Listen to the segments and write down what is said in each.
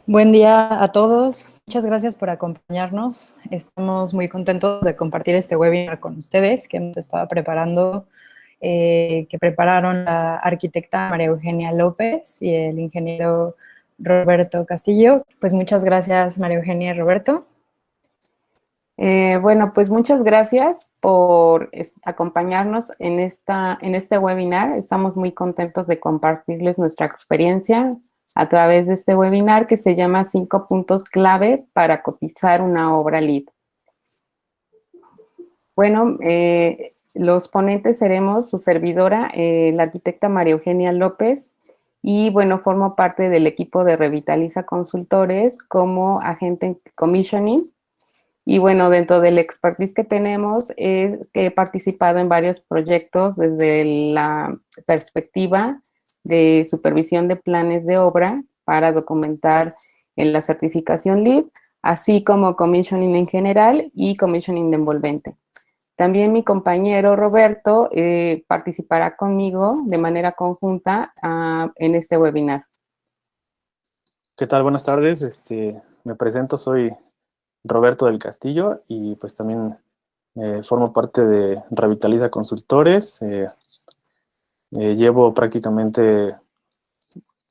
Buen día a todos. Muchas gracias por acompañarnos. Estamos muy contentos de compartir este webinar con ustedes que hemos estado preparando, que prepararon la arquitecta María Eugenia López y el ingeniero Roberto Castillo. Pues muchas gracias, María Eugenia y Roberto. Bueno, pues muchas gracias por acompañarnos en este webinar. Estamos muy contentos de compartirles nuestra experiencia a través de este webinar que se llama 5 puntos claves para cotizar una obra LEED. Bueno, los ponentes seremos su servidora, la arquitecta María Eugenia López, y bueno, formo parte del equipo de Revitaliza Consultores como agente en commissioning. Y bueno, dentro del expertise que tenemos es que he participado en varios proyectos desde la perspectiva de supervisión de planes de obra para documentar en la certificación LEED, así como commissioning en general y commissioning de envolvente. También mi compañero Roberto participará conmigo de manera conjunta en este webinar. ¿Qué tal? Buenas tardes. Me presento, soy Roberto del Castillo y pues también formo parte de Revitaliza Consultores. Llevo prácticamente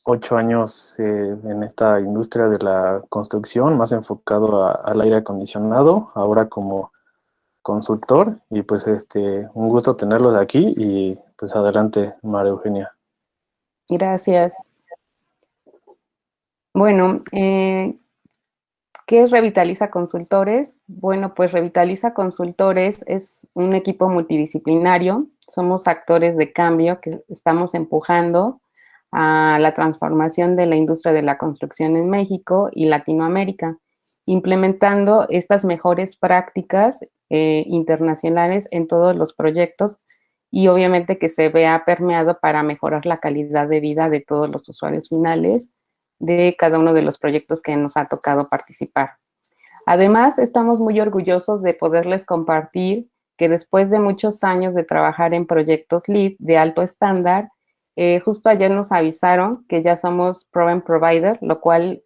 8 años en esta industria de la construcción, más enfocado al aire acondicionado, ahora como consultor, y pues un gusto tenerlos aquí y pues adelante, María Eugenia. Gracias. Bueno, ¿qué es Revitaliza Consultores? Bueno, pues Revitaliza Consultores es un equipo multidisciplinario. Somos actores de cambio que estamos empujando a la transformación de la industria de la construcción en México y Latinoamérica, implementando estas mejores prácticas internacionales en todos los proyectos y obviamente que se vea permeado para mejorar la calidad de vida de todos los usuarios finales de cada uno de los proyectos que nos ha tocado participar. Además, estamos muy orgullosos de poderles compartir que después de muchos años de trabajar en proyectos LEED de alto estándar, justo ayer nos avisaron que ya somos Proven Provider, lo cual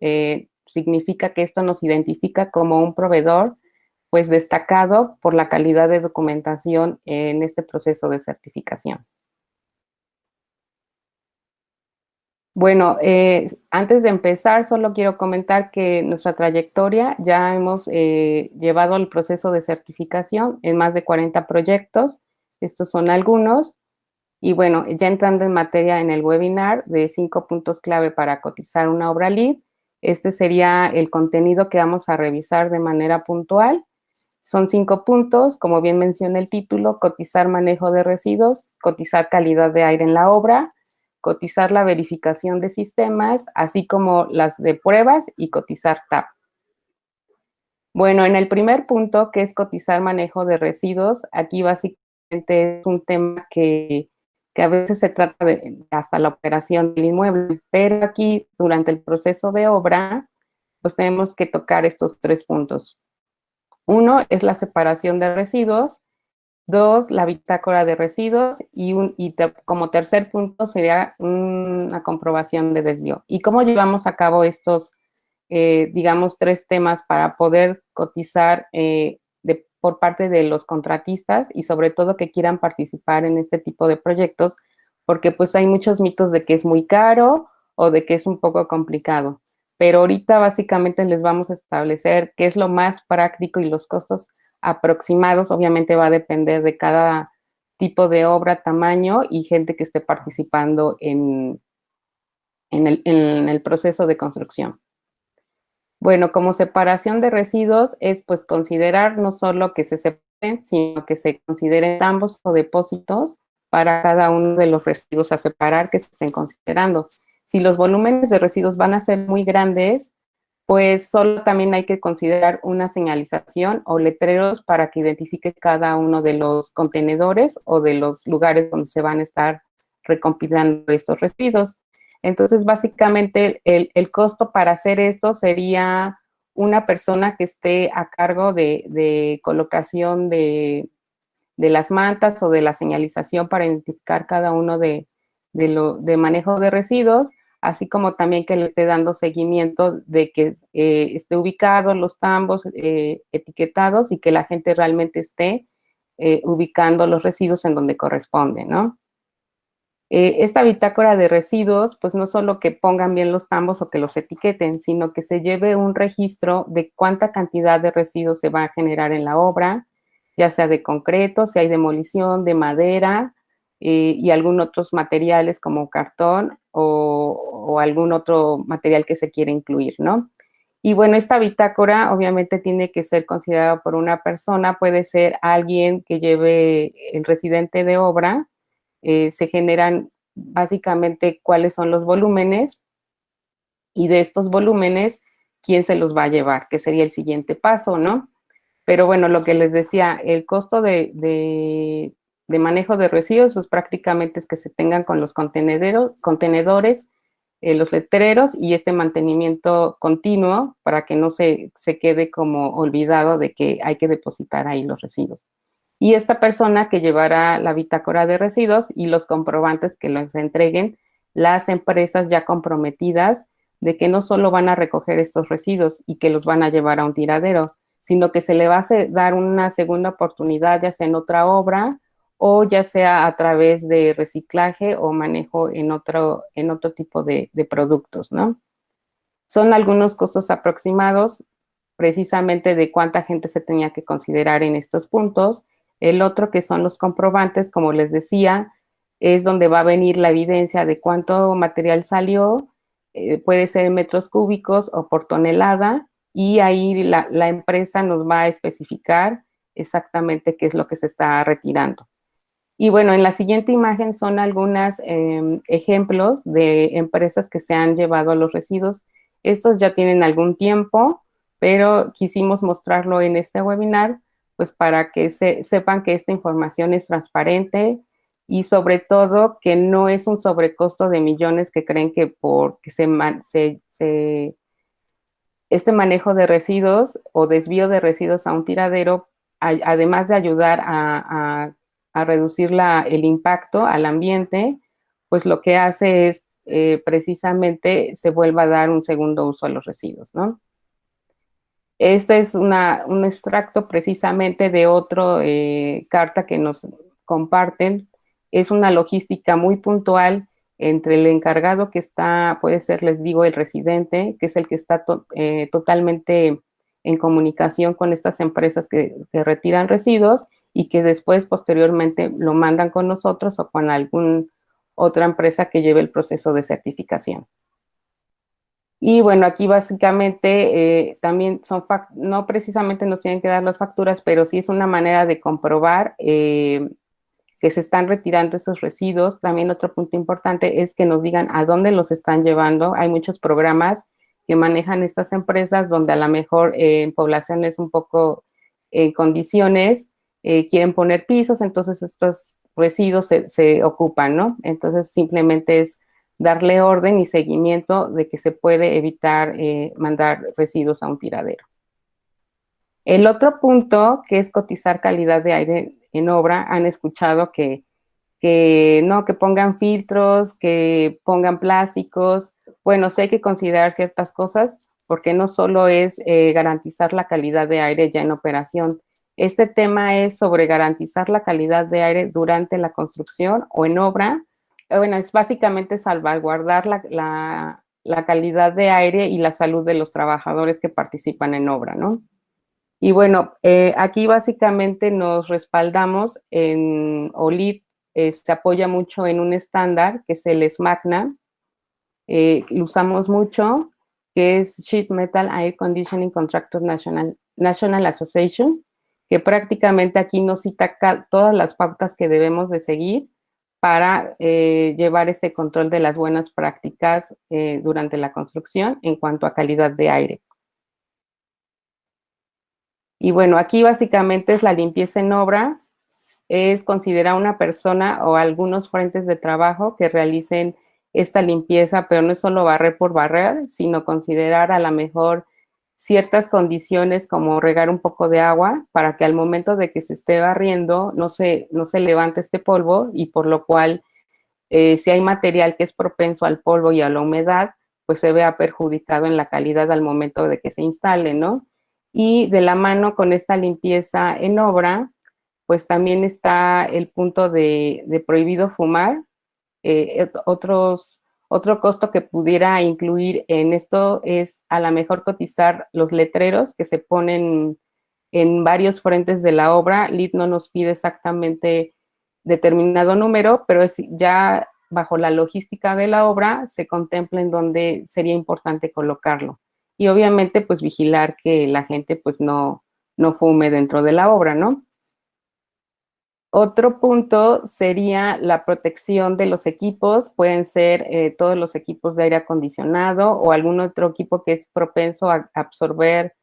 significa que esto nos identifica como un proveedor pues destacado por la calidad de documentación en este proceso de certificación. Bueno, antes de empezar, solo quiero comentar que nuestra trayectoria ya hemos llevado el proceso de certificación en más de 40 proyectos. Estos son algunos. Y bueno, ya entrando en materia en el webinar de 5 puntos clave para cotizar una obra LEED, este sería el contenido que vamos a revisar de manera puntual. Son 5 puntos, como bien menciona el título: cotizar manejo de residuos, cotizar calidad de aire en la obra, cotizar la verificación de sistemas, así como las de pruebas y cotizar TAP. Bueno, en el primer punto, que es cotizar manejo de residuos, aquí básicamente es un tema que a veces se trata de hasta la operación del inmueble, pero aquí durante el proceso de obra, pues tenemos que tocar estos 3 puntos. Uno es la separación de residuos. 2, la bitácora de residuos y como tercer punto sería una comprobación de desvío. ¿Y cómo llevamos a cabo estos, digamos, 3 temas para poder cotizar por parte de los contratistas y sobre todo que quieran participar en este tipo de proyectos? Porque pues hay muchos mitos de que es muy caro o de que es un poco complicado. Pero ahorita básicamente les vamos a establecer qué es lo más práctico y los costos aproximados. Obviamente va a depender de cada tipo de obra, tamaño y gente que esté participando en el proceso de construcción. Bueno, como separación de residuos es pues considerar no solo que se separen, sino que se consideren ambos o depósitos para cada uno de los residuos a separar que se estén considerando. Si los volúmenes de residuos van a ser muy grandes, pues solo también hay que considerar una señalización o letreros para que identifique cada uno de los contenedores o de los lugares donde se van a estar recompilando estos residuos. Entonces, básicamente, el costo para hacer esto sería una persona que esté a cargo de colocación de las mantas o de la señalización para identificar cada uno de manejo de residuos, así como también que le esté dando seguimiento de que esté ubicado los tambos etiquetados y que la gente realmente esté ubicando los residuos en donde corresponde, ¿no? Esta bitácora de residuos, pues no solo que pongan bien los tambos o que los etiqueten, sino que se lleve un registro de cuánta cantidad de residuos se va a generar en la obra, ya sea de concreto, si hay demolición, de madera y algún otros materiales como cartón o algún otro material que se quiera incluir, ¿no? Y bueno, esta bitácora obviamente tiene que ser considerada por una persona, puede ser alguien que lleve el residente de obra. Se generan básicamente cuáles son los volúmenes y de estos volúmenes, quién se los va a llevar, que sería el siguiente paso, ¿no? Pero bueno, lo que les decía, el costo de manejo de residuos, pues prácticamente es que se tengan con los contenedores, los letreros y este mantenimiento continuo para que no se quede como olvidado de que hay que depositar ahí los residuos. Y esta persona que llevará la bitácora de residuos y los comprobantes que los entreguen las empresas ya comprometidas de que no solo van a recoger estos residuos y que los van a llevar a un tiradero, sino que se le va a dar una segunda oportunidad, ya sea en otra obra o ya sea a través de reciclaje o manejo en otro tipo de productos, ¿no? Son algunos costos aproximados precisamente de cuánta gente se tenía que considerar en estos puntos. El otro, que son los comprobantes, como les decía, es donde va a venir la evidencia de cuánto material salió, puede ser en metros cúbicos o por tonelada, y ahí la empresa nos va a especificar exactamente qué es lo que se está retirando. Y bueno, en la siguiente imagen son algunos ejemplos de empresas que se han llevado los residuos. Estos ya tienen algún tiempo, pero quisimos mostrarlo en este webinar, pues para que sepan que esta información es transparente y sobre todo que no es un sobrecosto de millones que creen que porque este manejo de residuos o desvío de residuos a un tiradero, además de ayudar a reducir el impacto al ambiente, pues lo que hace es precisamente se vuelva a dar un segundo uso a los residuos, ¿no? Este es un extracto precisamente de otra carta que nos comparten. Es una logística muy puntual entre el encargado que está, puede ser, les digo, el residente, que es el que está totalmente en comunicación con estas empresas que retiran residuos y que después, posteriormente, lo mandan con nosotros o con alguna otra empresa que lleve el proceso de certificación. Y bueno, aquí básicamente también no precisamente nos tienen que dar las facturas, pero sí es una manera de comprobar que se están retirando esos residuos. También otro punto importante es que nos digan a dónde los están llevando. Hay muchos programas que manejan estas empresas donde a lo mejor en poblaciones un poco en condiciones quieren poner pisos, entonces estos residuos se ocupan, ¿no? Entonces simplemente es darle orden y seguimiento de que se puede evitar mandar residuos a un tiradero. El otro punto, que es cotizar calidad de aire en obra, han escuchado que pongan filtros, que pongan plásticos. Bueno, sí hay que considerar ciertas cosas porque no solo es garantizar la calidad de aire ya en operación. Este tema es sobre garantizar la calidad de aire durante la construcción o en obra. Bueno, es básicamente salvaguardar la calidad de aire y la salud de los trabajadores que participan en obra, ¿no? Y bueno, aquí básicamente nos respaldamos en OLIT, se apoya mucho en un estándar que es el SMACNA, lo usamos mucho, que es Sheet Metal Air Conditioning Contractors National Association, que prácticamente aquí nos cita todas las pautas que debemos de seguir para llevar este control de las buenas prácticas durante la construcción en cuanto a calidad de aire. Y bueno, aquí básicamente es la limpieza en obra, es considerar una persona o algunos frentes de trabajo que realicen esta limpieza, pero no es solo barrer por barrer, sino considerar a lo mejor ciertas condiciones como regar un poco de agua para que al momento de que se esté barriendo no se levante este polvo y por lo cual si hay material que es propenso al polvo y a la humedad, pues se vea perjudicado en la calidad al momento de que se instale, ¿no? Y de la mano con esta limpieza en obra, pues también está el punto de prohibido fumar. Otro costo que pudiera incluir en esto es a lo mejor cotizar los letreros que se ponen en varios frentes de la obra. LEED no nos pide exactamente determinado número, pero es ya bajo la logística de la obra se contempla en dónde sería importante colocarlo. Y obviamente pues vigilar que la gente pues no fume dentro de la obra, ¿no? Otro punto sería la protección de los equipos. Pueden ser todos los equipos de aire acondicionado o algún otro equipo que es propenso a absorber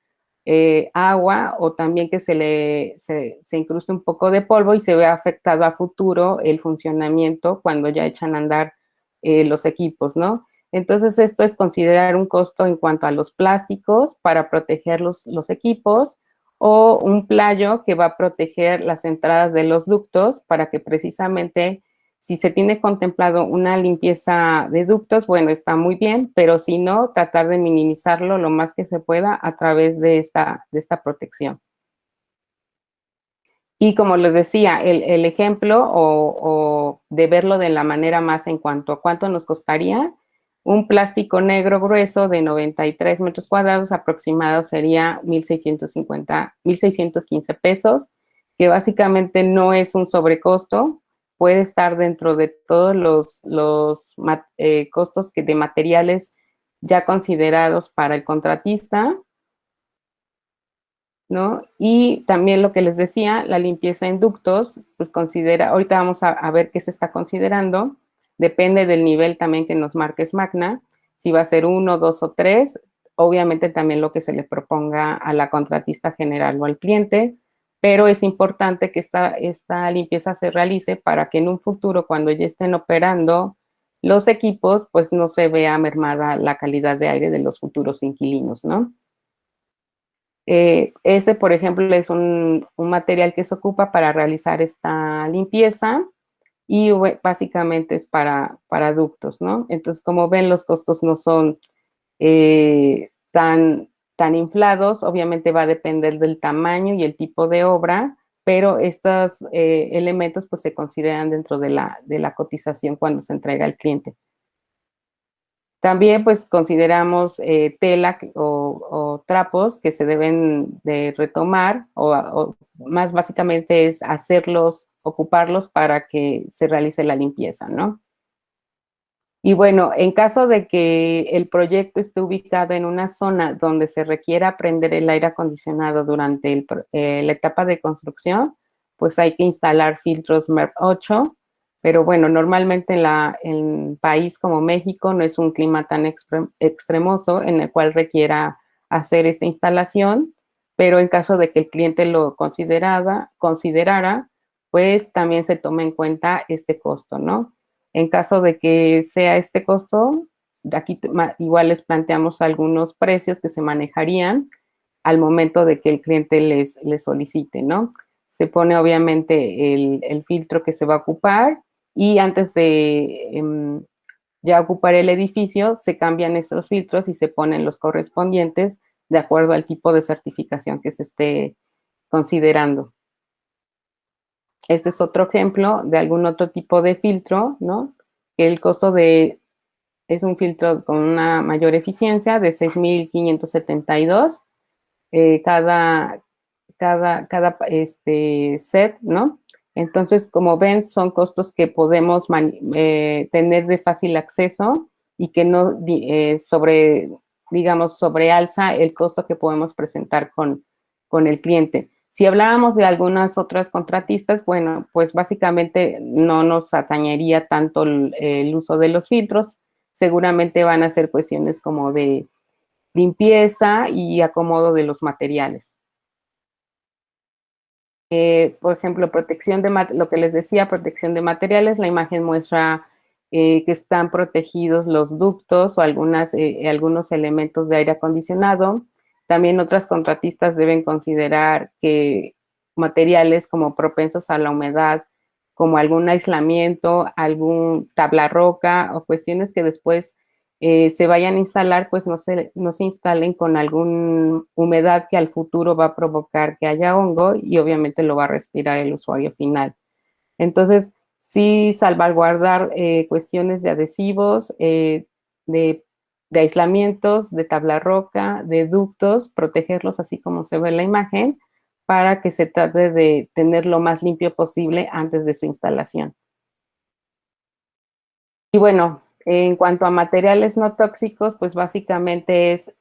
agua, o también que se incruste un poco de polvo y se vea afectado a futuro el funcionamiento cuando ya echan a andar los equipos, ¿no? Entonces, esto es considerar un costo en cuanto a los plásticos para proteger los equipos, o un playo que va a proteger las entradas de los ductos para que precisamente, si se tiene contemplado una limpieza de ductos, bueno, está muy bien, pero si no, tratar de minimizarlo lo más que se pueda a través de esta protección. Y como les decía, el ejemplo o de verlo de la manera más en cuanto a cuánto nos costaría, un plástico negro grueso de 93 metros cuadrados aproximado sería 1,615 pesos, que básicamente no es un sobrecosto, puede estar dentro de todos los costos de materiales ya considerados para el contratista, ¿no? Y también lo que les decía, la limpieza en ductos, pues ahorita vamos a ver qué se está considerando, depende del nivel también que nos marque SMACNA, si va a ser 1, 2 o 3, obviamente también lo que se le proponga a la contratista general o al cliente, pero es importante que esta limpieza se realice para que en un futuro, cuando ya estén operando los equipos, pues no se vea mermada la calidad de aire de los futuros inquilinos, ¿no? Ese, por ejemplo, es un material que se ocupa para realizar esta limpieza y básicamente es para ductos, ¿no? Entonces, como ven, los costos no son tan inflados, obviamente va a depender del tamaño y el tipo de obra, pero estos elementos pues se consideran dentro de la cotización cuando se entrega al cliente. También pues consideramos tela o trapos que se deben de retomar o más básicamente es ocuparlos para que se realice la limpieza, ¿no? Y bueno, en caso de que el proyecto esté ubicado en una zona donde se requiera prender el aire acondicionado durante la etapa de construcción, pues hay que instalar filtros MERV 8. Pero bueno, normalmente en un país como México no es un clima tan extremoso en el cual requiera hacer esta instalación, pero en caso de que el cliente lo considerara, pues también se toma en cuenta este costo, ¿no? En caso de que sea este costo, aquí igual les planteamos algunos precios que se manejarían al momento de que el cliente les solicite, ¿no? Se pone obviamente el filtro que se va a ocupar y antes de ya ocupar el edificio, se cambian estos filtros y se ponen los correspondientes de acuerdo al tipo de certificación que se esté considerando. Este es otro ejemplo de algún otro tipo de filtro, ¿no? El costo es un filtro con una mayor eficiencia de 6,572 cada set, ¿no? Entonces, como ven, son costos que podemos tener de fácil acceso y que no sobrealza el costo que podemos presentar con el cliente. Si hablábamos de algunas otras contratistas, bueno, pues básicamente no nos atañería tanto el uso de los filtros, seguramente van a ser cuestiones como de limpieza y acomodo de los materiales. Por ejemplo, lo que les decía, protección de materiales, la imagen muestra que están protegidos los ductos o algunos elementos de aire acondicionado. También otras contratistas deben considerar que materiales como propensos a la humedad como algún aislamiento, algún tabla roca o cuestiones que después se vayan a instalar, pues no se instalen con alguna humedad que al futuro va a provocar que haya hongo y obviamente lo va a respirar el usuario final. Entonces, sí salvaguardar cuestiones de adhesivos, de, de aislamientos, de tabla roca, de ductos, protegerlos así como se ve en la imagen, para que se trate de tener lo más limpio posible antes de su instalación. Y bueno, en cuanto a materiales no tóxicos, pues básicamente es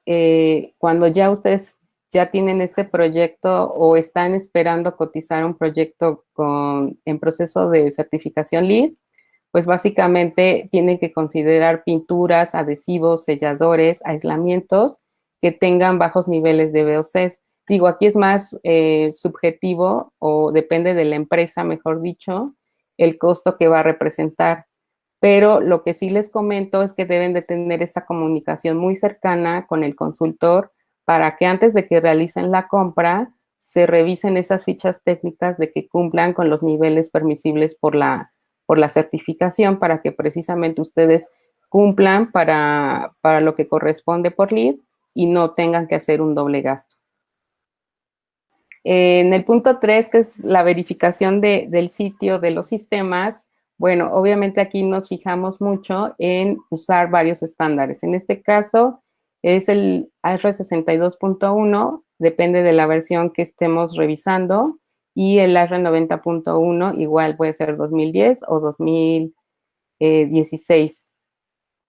cuando ya ustedes ya tienen este proyecto o están esperando cotizar un proyecto en proceso de certificación LEED, pues básicamente tienen que considerar pinturas, adhesivos, selladores, aislamientos que tengan bajos niveles de VOCs. Digo, aquí es más subjetivo o depende de la empresa, mejor dicho, el costo que va a representar. Pero lo que sí les comento es que deben de tener esta comunicación muy cercana con el consultor para que antes de que realicen la compra se revisen esas fichas técnicas de que cumplan con los niveles permisibles por la certificación, para que precisamente ustedes cumplan para lo que corresponde por LEED y no tengan que hacer un doble gasto. En el punto 3, que es la verificación del sitio de los sistemas, bueno, obviamente aquí nos fijamos mucho en usar varios estándares. En este caso es el AR62.1, depende de la versión que estemos revisando, y el AR90.1 igual puede ser 2010 o 2016.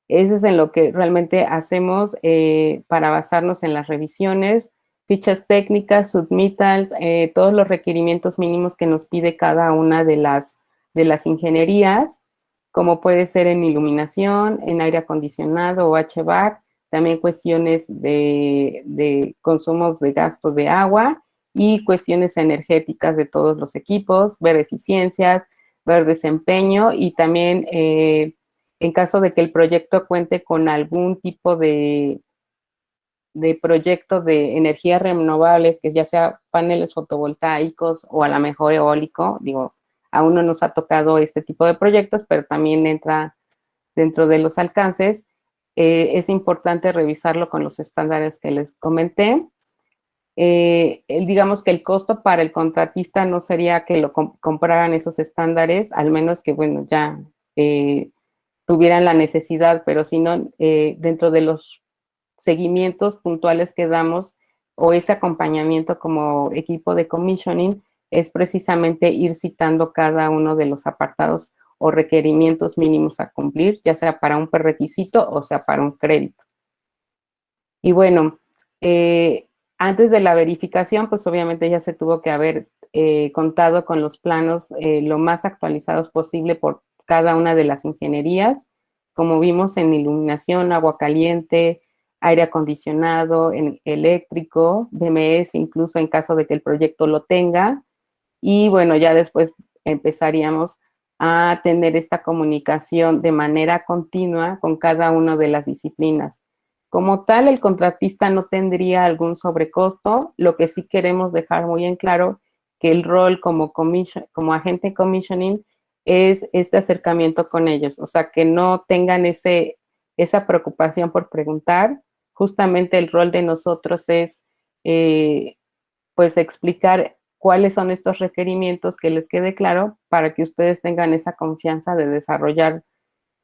Eso es en lo que realmente hacemos para basarnos en las revisiones, fichas técnicas, submittals, todos los requerimientos mínimos que nos pide cada una de las ingenierías, como puede ser en iluminación, en aire acondicionado o HVAC, también cuestiones de consumos de gasto de agua y cuestiones energéticas de todos los equipos, ver eficiencias, ver desempeño y también en caso de que el proyecto cuente con algún tipo de proyecto de energía renovable, que ya sea paneles fotovoltaicos o a lo mejor eólico, digo, aún no nos ha tocado este tipo de proyectos, pero también entra dentro de los alcances. Es importante revisarlo con los estándares que les comenté. Digamos que el costo para el contratista no sería que lo compraran esos estándares, al menos que, bueno, ya tuvieran la necesidad, pero si no, dentro de los seguimientos puntuales que damos o ese acompañamiento como equipo de commissioning es precisamente ir citando cada uno de los apartados o requerimientos mínimos a cumplir, ya sea para un prerequisito o sea para un crédito. Y bueno, antes de la verificación, pues obviamente ya se tuvo que haber contado con los planos lo más actualizados posible por cada una de las ingenierías, como vimos en iluminación, agua caliente, aire acondicionado, en eléctrico, BMS, incluso en caso de que el proyecto lo tenga. Y bueno, ya después empezaríamos a tener esta comunicación de manera continua con cada una de las disciplinas. Como tal, el contratista no tendría algún sobrecosto, lo que sí queremos dejar muy en claro que el rol como agente commissioning es este acercamiento con ellos, o sea, que no tengan esa preocupación por preguntar. Justamente el rol de nosotros es, pues, explicar cuáles son estos requerimientos, que les quede claro para que ustedes tengan esa confianza de desarrollar.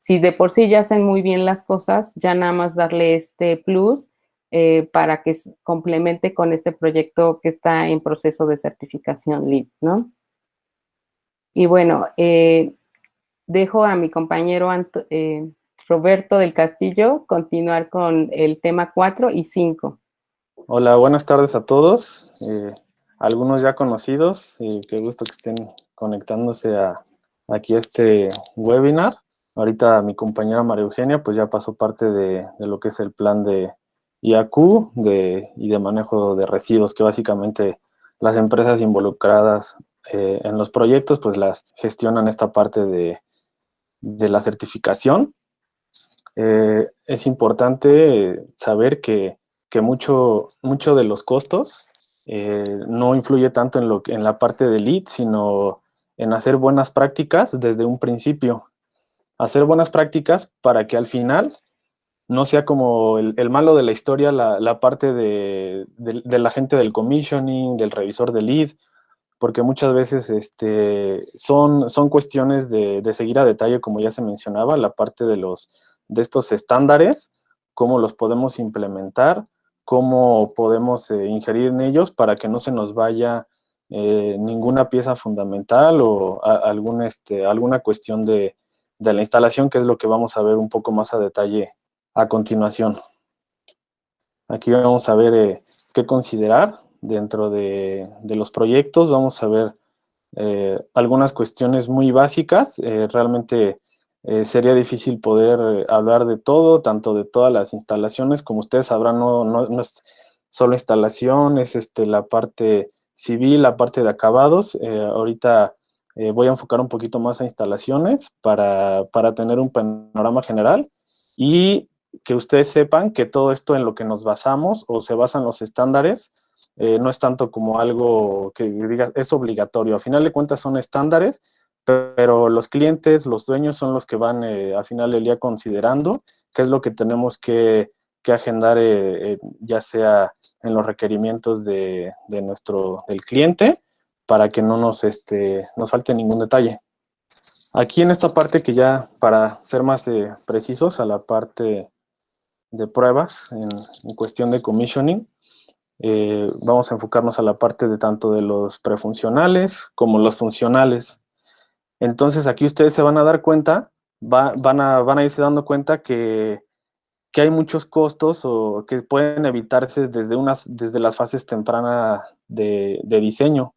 Si de por sí ya hacen muy bien las cosas, ya nada más darle este plus para que complemente con este proyecto que está en proceso de certificación LEED, ¿no? Y bueno, dejo a mi compañero Roberto del Castillo continuar con el tema 4 y 5. Hola, buenas tardes a todos. Algunos ya conocidos, qué gusto que estén conectándose aquí a este webinar. Ahorita mi compañera María Eugenia pues ya pasó parte de lo que es el plan de IAQ y de manejo de residuos, que básicamente las empresas involucradas en los proyectos pues las gestionan esta parte de la certificación. Es importante saber que mucho de los costos no influye tanto en la parte de LEED, sino en hacer buenas prácticas desde un principio. Hacer buenas prácticas para que al final no sea como el malo de la historia, la parte de la gente del commissioning, del revisor de lead, porque muchas veces son cuestiones de seguir a detalle, como ya se mencionaba, la parte de estos estándares, cómo los podemos implementar, cómo podemos ingerir en ellos para que no se nos vaya ninguna pieza fundamental o alguna cuestión de la instalación, que es lo que vamos a ver un poco más a detalle a continuación. Aquí vamos a ver qué considerar dentro de los proyectos. Vamos a ver algunas cuestiones muy básicas. Realmente sería difícil poder hablar de todo, tanto de todas las instalaciones. Como ustedes sabrán, no es solo instalación, es la parte civil, la parte de acabados. Ahorita voy a enfocar un poquito más a instalaciones para tener un panorama general y que ustedes sepan que todo esto en lo que nos basamos o se basan los estándares no es tanto como algo que diga es obligatorio. A final de cuentas son estándares, pero los clientes, los dueños son los que van al final del día considerando qué es lo que tenemos que agendar, ya sea en los requerimientos del cliente, para que no nos falte ningún detalle. Aquí en esta parte que ya, para ser más precisos, a la parte de pruebas en cuestión de commissioning, vamos a enfocarnos a la parte de tanto de los prefuncionales como los funcionales. Entonces aquí ustedes se van a dar cuenta, van a irse dando cuenta que hay muchos costos o que pueden evitarse desde las fases tempranas de diseño.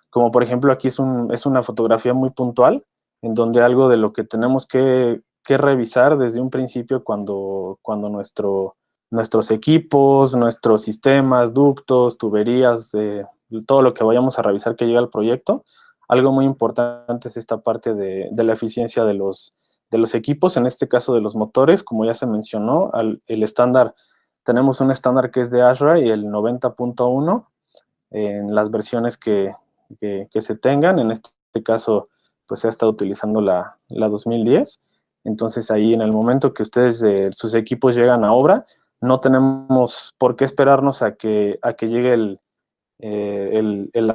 Como por ejemplo aquí es una fotografía muy puntual, en donde algo de lo que tenemos que revisar desde un principio cuando nuestros equipos, nuestros sistemas, ductos, tuberías, todo lo que vayamos a revisar que llega al proyecto, algo muy importante es esta parte de la eficiencia de los equipos, en este caso de los motores, como ya se mencionó, el estándar, tenemos un estándar que es de ASHRAE y el 90.1 en las versiones que se tengan. En este caso, pues se ha estado utilizando la 2010. Entonces, ahí en el momento que ustedes, sus equipos llegan a obra, no tenemos por qué esperarnos a que llegue el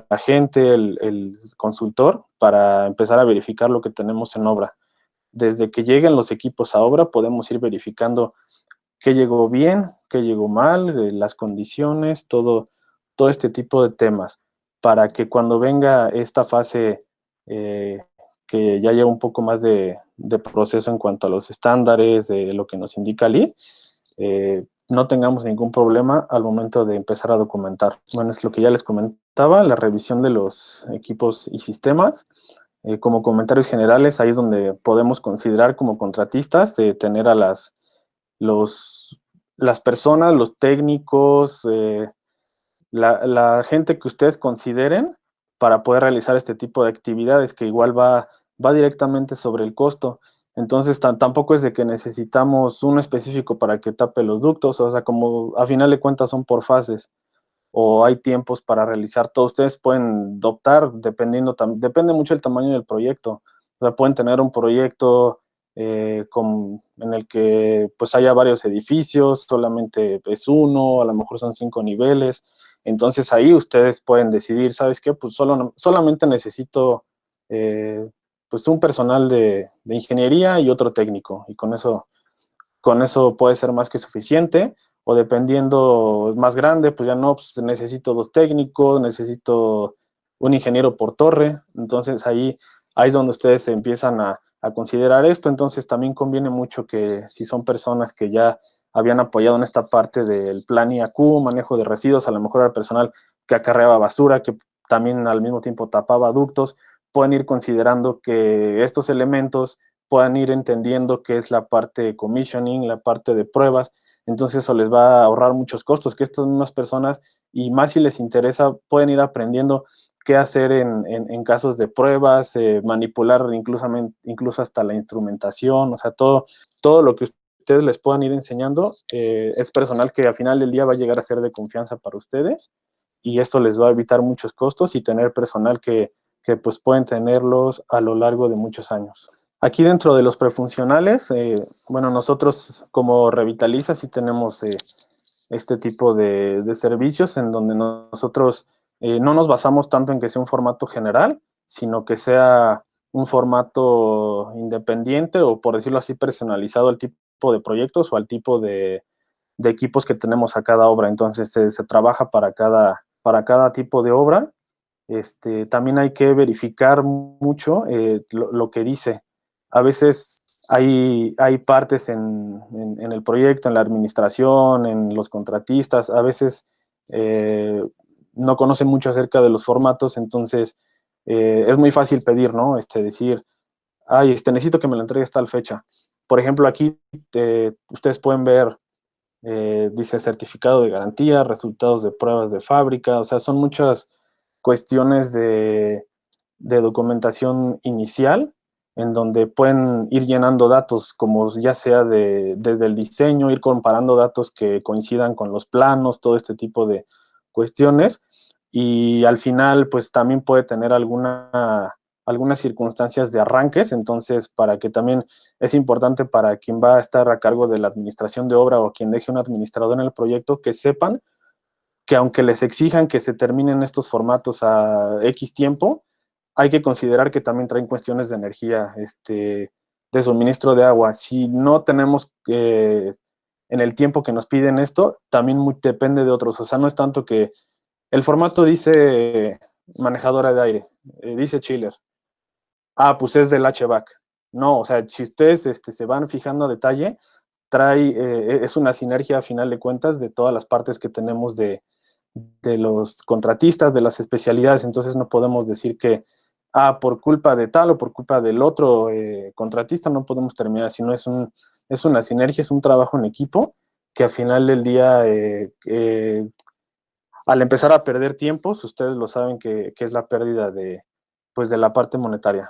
agente, el consultor, para empezar a verificar lo que tenemos en obra. Desde que lleguen los equipos a obra, podemos ir verificando qué llegó bien, qué llegó mal, las condiciones, todo este tipo de temas, para que cuando venga esta fase que ya lleva un poco más de proceso en cuanto a los estándares, de lo que nos indica LEED, no tengamos ningún problema al momento de empezar a documentar. Bueno, es lo que ya les comentaba, la revisión de los equipos y sistemas. Como comentarios generales, ahí es donde podemos considerar como contratistas tener a las personas, los técnicos, la gente que ustedes consideren para poder realizar este tipo de actividades, que igual va directamente sobre el costo. Entonces, tampoco es de que necesitamos uno específico para que tape los ductos, o sea, como a final de cuentas son por fases, o hay tiempos para realizar todo. Ustedes pueden optar, depende mucho del tamaño del proyecto. O sea, pueden tener un proyecto en el que pues haya varios edificios, solamente es uno, a lo mejor son 5 niveles. Entonces ahí ustedes pueden decidir, ¿sabes qué? Pues solamente necesito pues un personal de ingeniería y otro técnico, y con eso puede ser más que suficiente. O dependiendo más grande, pues ya no, pues necesito 2 técnicos, necesito un ingeniero por torre. Entonces ahí es donde ustedes se empiezan a considerar esto. Entonces también conviene mucho que si son personas que ya habían apoyado en esta parte del plan IAQ, manejo de residuos, a lo mejor era personal que acarreaba basura, que también al mismo tiempo tapaba ductos, pueden ir considerando que estos elementos puedan ir entendiendo qué es la parte de commissioning, la parte de pruebas. Entonces eso les va a ahorrar muchos costos, que estas mismas personas, y más si les interesa, pueden ir aprendiendo qué hacer en casos de pruebas, manipular incluso hasta la instrumentación, o sea, todo lo que ustedes les puedan ir enseñando es personal que al final del día va a llegar a ser de confianza para ustedes, y esto les va a evitar muchos costos y tener personal que que pues pueden tenerlos a lo largo de muchos años. Aquí dentro de los prefuncionales, bueno, nosotros como Revitaliza sí tenemos este tipo de servicios en donde nosotros no nos basamos tanto en que sea un formato general, sino que sea un formato independiente o, por decirlo así, personalizado al tipo de proyectos o al tipo de equipos que tenemos a cada obra. Entonces se trabaja para cada tipo de obra. También hay que verificar mucho lo que dice. A veces hay partes en el proyecto, en la administración, en los contratistas, a veces no conocen mucho acerca de los formatos, entonces es muy fácil pedir, ¿no? Decir, ay, necesito que me lo entregues tal fecha. Por ejemplo, aquí ustedes pueden ver, dice certificado de garantía, resultados de pruebas de fábrica, o sea, son muchas cuestiones de documentación inicial en donde pueden ir llenando datos, como ya sea desde el diseño, ir comparando datos que coincidan con los planos, todo este tipo de cuestiones, y al final pues también puede tener algunas circunstancias de arranques, entonces para que también es importante para quien va a estar a cargo de la administración de obra o quien deje un administrador en el proyecto, que sepan que aunque les exijan que se terminen estos formatos a X tiempo, hay que considerar que también traen cuestiones de energía, de suministro de agua. Si no tenemos en el tiempo que nos piden esto, también depende de otros. O sea, no es tanto que el formato dice manejadora de aire, dice chiller. Ah, pues es del HVAC. No, o sea, si ustedes se van fijando a detalle, es una sinergia a final de cuentas de todas las partes que tenemos de los contratistas, de las especialidades, entonces no podemos decir que, por culpa de tal o por culpa del otro contratista no podemos terminar, sino es una sinergia, es un trabajo en equipo que al final del día, al empezar a perder tiempos, ustedes lo saben que es la pérdida pues de la parte monetaria.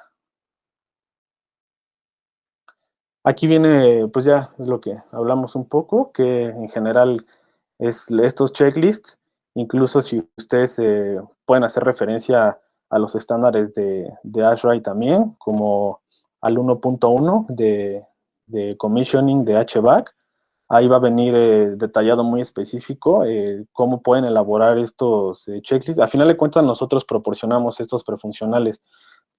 Aquí viene, pues ya es lo que hablamos un poco, que en general es estos checklists, incluso si ustedes pueden hacer referencia a los estándares de ASHRAE también, como al 1.1 de commissioning de HVAC, ahí va a venir detallado muy específico cómo pueden elaborar estos checklists. A final de cuentas nosotros proporcionamos estos prefuncionales,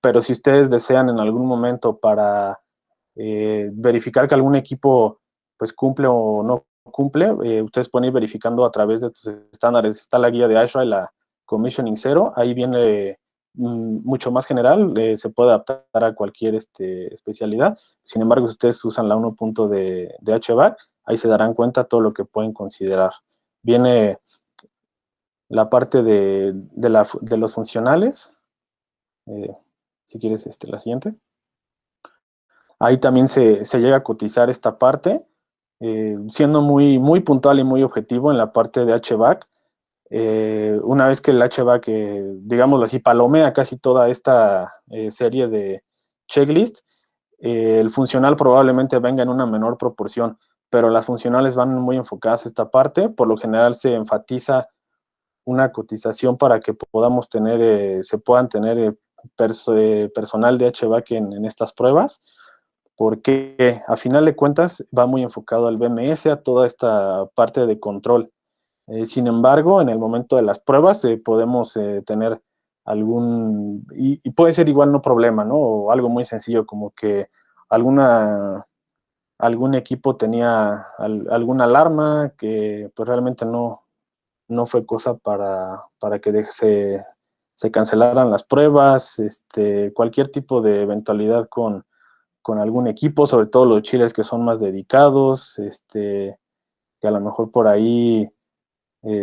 pero si ustedes desean en algún momento para verificar que algún equipo pues cumple o no cumple, ustedes pueden ir verificando a través de estos estándares. Está la guía de ASHRAE, la Commissioning 0, ahí viene mucho más general, se puede adaptar a cualquier especialidad. Sin embargo, si ustedes usan la 1. de HVAC, ahí se darán cuenta todo lo que pueden considerar. Viene la parte de los funcionales. Si quieres, la siguiente. Ahí también se llega a cotizar esta parte, siendo muy, muy puntual y muy objetivo en la parte de HVAC. Una vez que el HVAC, digámoslo así, palomea casi toda esta serie de checklist, el funcional probablemente venga en una menor proporción, pero las funcionales van muy enfocadas a esta parte. Por lo general se enfatiza una cotización para que podamos tener, se puedan tener personal de HVAC en estas pruebas, porque a final de cuentas va muy enfocado al BMS, a toda esta parte de control. Sin embargo, en el momento de las pruebas podemos tener y puede ser igual no problema, ¿no? O algo muy sencillo como que algún equipo tenía alguna alarma que pues realmente no fue cosa para que se cancelaran las pruebas, cualquier tipo de eventualidad con algún equipo, sobre todo los chiles que son más dedicados, que a lo mejor por ahí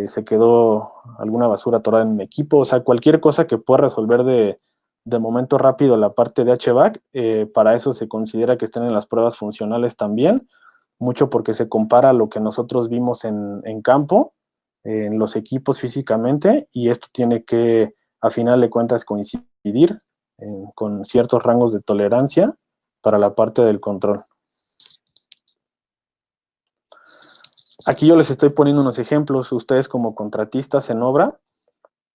se quedó alguna basura atorada en un equipo, o sea, cualquier cosa que pueda resolver de momento rápido la parte de HVAC, para eso se considera que estén en las pruebas funcionales también, mucho porque se compara lo que nosotros vimos en campo, en los equipos físicamente, y esto tiene que, a final de cuentas, coincidir con ciertos rangos de tolerancia para la parte del control. Aquí yo les estoy poniendo unos ejemplos, ustedes como contratistas en obra,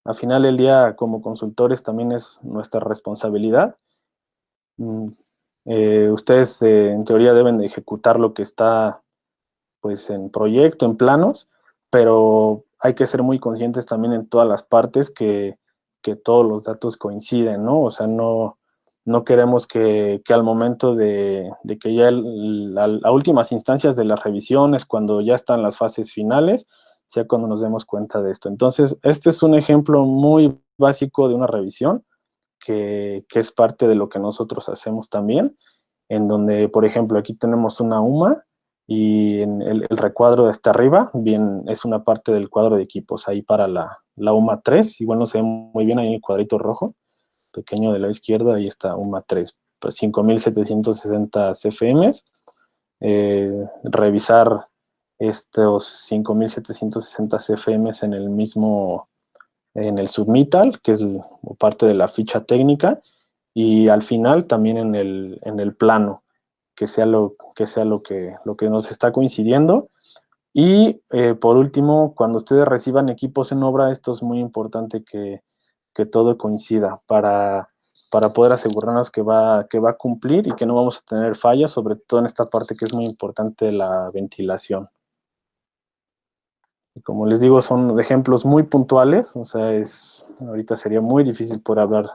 al final del día, como consultores, también es nuestra responsabilidad. Ustedes, en teoría, deben de ejecutar lo que está, pues, en proyecto, en planos, pero hay que ser muy conscientes también en todas las partes que todos los datos coinciden, ¿no? O sea, no queremos que al momento de que ya a últimas instancias de las revisiones, cuando ya están las fases finales, sea cuando nos demos cuenta de esto. Entonces, este es un ejemplo muy básico de una revisión que es parte de lo que nosotros hacemos también, en donde, por ejemplo, aquí tenemos una UMA y en el recuadro de hasta arriba, bien, es una parte del cuadro de equipos ahí para la UMA 3, igual no se ve muy bien ahí en el cuadrito rojo, pequeño de la izquierda, ahí está UMA 3, pues 5.760 CFMs, revisar estos 5.760 CFMs en el mismo, en el submittal, que es parte de la ficha técnica, y al final también en el plano, que sea lo que nos está coincidiendo. Y por último, cuando ustedes reciban equipos en obra, esto es muy importante que todo coincida para poder asegurarnos que va a cumplir y que no vamos a tener fallas, sobre todo en esta parte que es muy importante de la ventilación. Y como les digo, son ejemplos muy puntuales, o sea, ahorita sería muy difícil poder hablar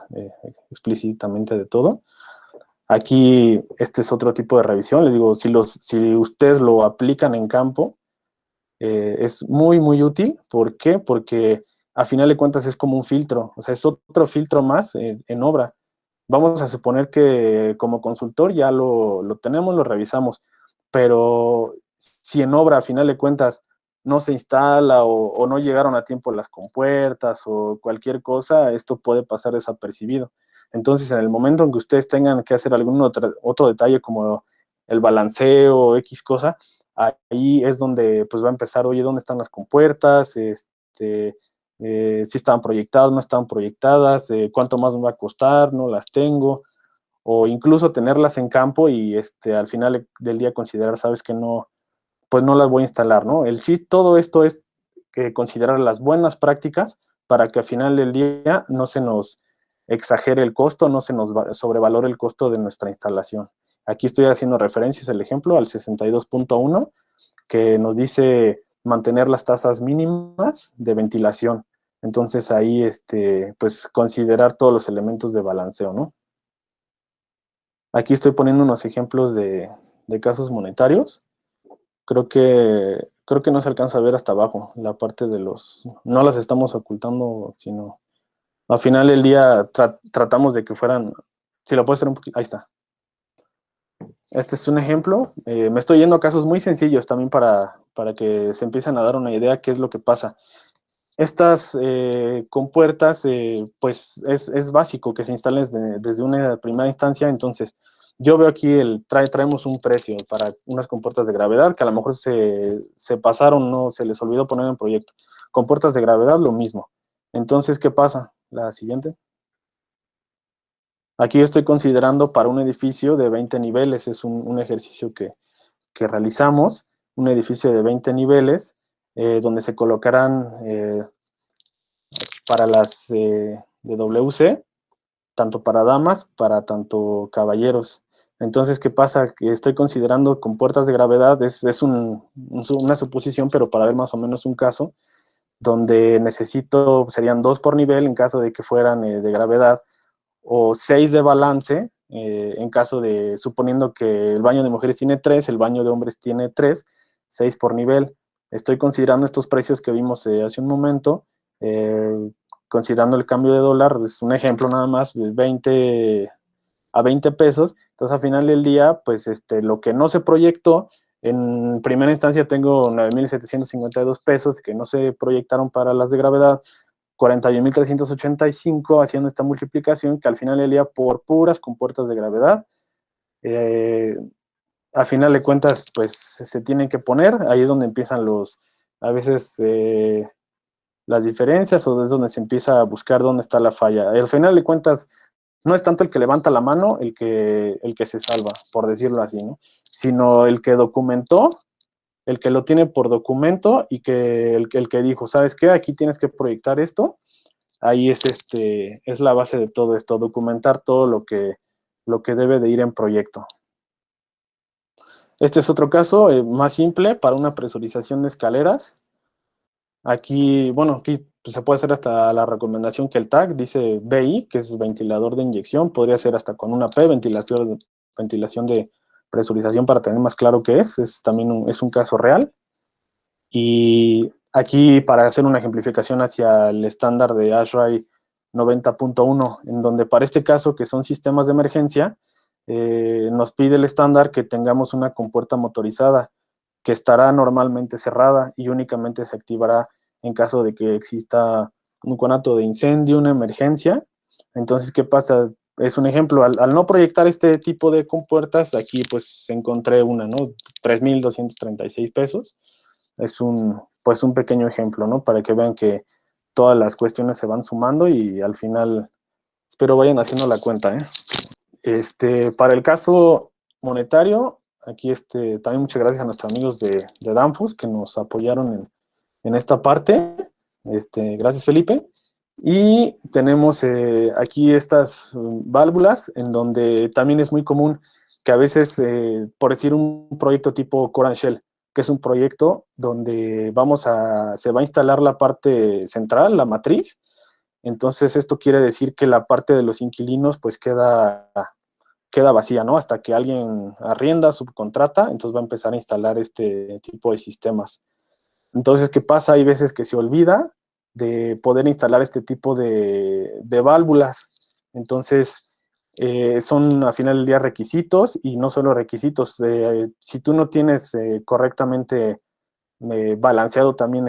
explícitamente de todo. Aquí, este es otro tipo de revisión, les digo, si ustedes lo aplican en campo, es muy, muy útil. ¿Por qué? Porque a final de cuentas es como un filtro, o sea, es otro filtro más en obra. Vamos a suponer que como consultor ya lo tenemos, lo revisamos, pero si en obra a final de cuentas no se instala o no llegaron a tiempo las compuertas o cualquier cosa, esto puede pasar desapercibido. Entonces, en el momento en que ustedes tengan que hacer algún otro detalle como el balanceo o X cosa, ahí es donde pues va a empezar, oye, ¿dónde están las compuertas? Si estaban proyectadas, no estaban proyectadas, cuánto más me va a costar, no las tengo, o incluso tenerlas en campo y al final del día considerar, sabes que no, pues no las voy a instalar, ¿no? Todo esto es considerar las buenas prácticas para que al final del día no se nos exagere el costo, no se nos sobrevalore el costo de nuestra instalación. Aquí estoy haciendo referencias, el ejemplo, al 62.1, que nos dice mantener las tasas mínimas de ventilación. Entonces ahí, pues considerar todos los elementos de balanceo, ¿no? Aquí estoy poniendo unos ejemplos de casos monetarios. Creo que no se alcanza a ver hasta abajo, la parte de no las estamos ocultando, sino al final del día tratamos de que fueran, si lo puedes hacer un poquito, ahí está. Este es un ejemplo. Me estoy yendo a casos muy sencillos también para que se empiecen a dar una idea de qué es lo que pasa. Estas compuertas, pues es básico que se instalen desde una primera instancia. Entonces, yo veo aquí traemos un precio para unas compuertas de gravedad que a lo mejor se pasaron, no se les olvidó poner en proyecto. Compuertas de gravedad, lo mismo. Entonces, ¿qué pasa? La siguiente. Aquí yo estoy considerando para un edificio de 20 niveles, es un ejercicio que realizamos, un edificio de 20 niveles, donde se colocarán para las de WC, tanto para damas, para tanto caballeros. Entonces, ¿qué pasa? Que estoy considerando con puertas de gravedad, es una suposición, pero para ver más o menos un caso, donde serían 2 por nivel en caso de que fueran de gravedad, o 6 de balance, en caso de, suponiendo que el baño de mujeres tiene 3, el baño de hombres tiene 3, 6 por nivel. Estoy considerando estos precios que vimos hace un momento, considerando el cambio de dólar, es un ejemplo nada más, 20 a 20 pesos, entonces al final del día, pues lo que no se proyectó, en primera instancia tengo 9.752 pesos que no se proyectaron para las de gravedad, 41.385 haciendo esta multiplicación que al final del día por puras compuertas de gravedad, al final de cuentas pues se tienen que poner, ahí es donde empiezan a veces las diferencias o es donde se empieza a buscar dónde está la falla. Al final de cuentas no es tanto el que levanta la mano el que se salva, por decirlo así, ¿no? Sino el que documentó, el que lo tiene por documento y que el que dijo, ¿sabes qué? Aquí tienes que proyectar esto. ahí es la base de todo esto, documentar todo lo que debe de ir en proyecto. Este es otro caso más simple para una presurización de escaleras. Aquí, bueno, aquí se puede hacer hasta la recomendación que el TAC dice BI, que es ventilador de inyección, podría ser hasta con una P, ventilación de presurización para tener más claro qué es también es un caso real. Y aquí para hacer una ejemplificación hacia el estándar de ASHRAE 90.1, en donde para este caso, que son sistemas de emergencia, nos pide el estándar que tengamos una compuerta motorizada, que estará normalmente cerrada y únicamente se activará en caso de que exista un conato de incendio, una emergencia. Entonces, ¿qué pasa? Es un ejemplo, al no proyectar este tipo de compuertas, aquí pues encontré una, ¿no? 3,236 pesos. Es pues un pequeño ejemplo, ¿no? Para que vean que todas las cuestiones se van sumando y al final, espero vayan haciendo la cuenta, ¿eh? Para el caso monetario, aquí también muchas gracias a nuestros amigos de Danfoss que nos apoyaron en esta parte. Gracias, Felipe. Y tenemos aquí estas válvulas en donde también es muy común que a veces, por decir un proyecto tipo Core and Shell, que es un proyecto donde se va a instalar la parte central, la matriz. Entonces esto quiere decir que la parte de los inquilinos pues queda vacía, ¿no? Hasta que alguien arrienda, subcontrata, entonces va a empezar a instalar este tipo de sistemas. Entonces, ¿qué pasa? Hay veces que se olvida de poder instalar este tipo de válvulas. Entonces, son a final del día requisitos y no solo requisitos. Si tú no tienes correctamente balanceado también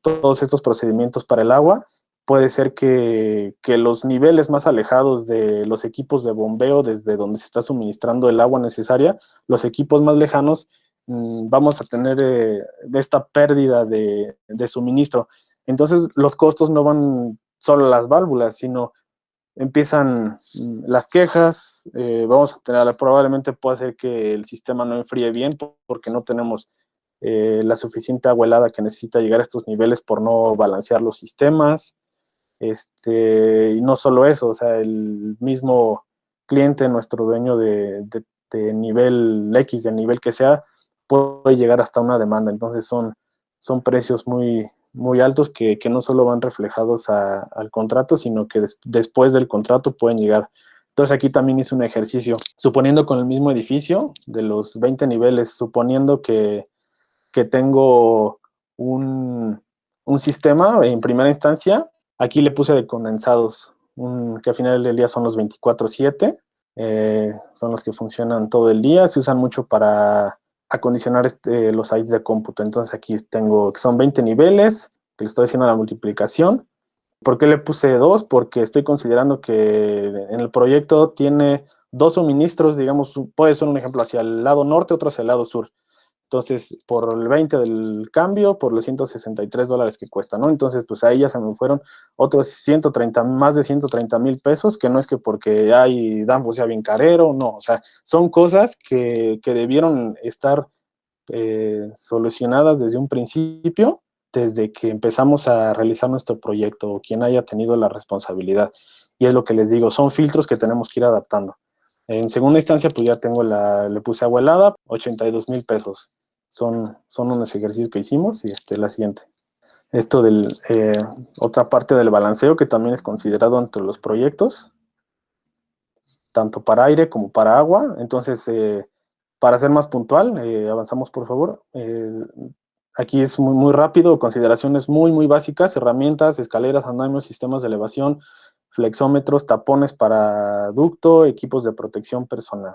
todos estos procedimientos para el agua, puede ser que los niveles más alejados de los equipos de bombeo, desde donde se está suministrando el agua necesaria, los equipos más lejanos, vamos a tener esta pérdida de suministro. Entonces, los costos no van solo a las válvulas, sino empiezan las quejas, vamos a tener, probablemente puede ser que el sistema no enfríe bien porque no tenemos la suficiente agua helada que necesita llegar a estos niveles por no balancear los sistemas. Y no solo eso, o sea, el mismo cliente, nuestro dueño de nivel X, del nivel que sea, puede llegar hasta una demanda. Entonces son precios muy, muy altos que no solo van reflejados al contrato, sino que después del contrato pueden llegar. Entonces aquí también hice un ejercicio, suponiendo con el mismo edificio de los 20 niveles, suponiendo que tengo un sistema en primera instancia. Aquí le puse de condensados, que al final del día son los 24/7, son los que funcionan todo el día, se usan mucho para acondicionar los sites de cómputo. Entonces aquí tengo que son 20 niveles, que le estoy haciendo la multiplicación. ¿Por qué le puse 2? Porque estoy considerando que en el proyecto tiene 2 suministros, digamos, puede ser un ejemplo hacia el lado norte, otro hacia el lado sur. Entonces, por el 20 del cambio, por los $163 que cuesta, ¿no? Entonces, pues ahí ya se me fueron otros más de 130 mil pesos, que no es que porque hay Danfoss sea bien carero, no, o sea, son cosas que debieron estar solucionadas desde un principio, desde que empezamos a realizar nuestro proyecto, o quien haya tenido la responsabilidad. Y es lo que les digo, son filtros que tenemos que ir adaptando. En segunda instancia, pues ya le puse agua helada, 82,000 pesos. Son unos ejercicios que hicimos y la siguiente. Esto otra parte del balanceo que también es considerado entre los proyectos, tanto para aire como para agua. Entonces, para ser más puntual, avanzamos por favor. Aquí es muy, muy rápido, consideraciones muy, muy básicas, herramientas, escaleras, andamios, sistemas de elevación, flexómetros, tapones para ducto, equipos de protección personal.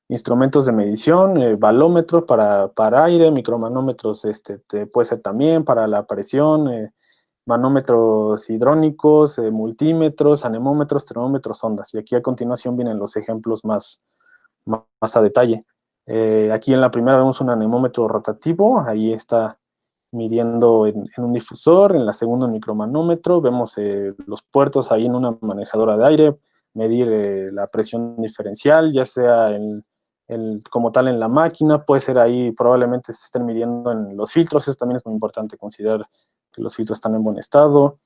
Instrumentos de medición, balómetros para aire, micromanómetros, puede ser también para la presión, manómetros hidrónicos, multímetros, anemómetros, termómetros, ondas. Y aquí a continuación vienen los ejemplos más a detalle. Aquí en la primera vemos un anemómetro rotativo, ahí está midiendo en un difusor. En la segunda un micromanómetro, vemos los puertos ahí en una manejadora de aire, medir la presión diferencial, ya sea como tal en la máquina, puede ser ahí, probablemente se estén midiendo en los filtros. Eso también es muy importante considerar que los filtros están en buen estado,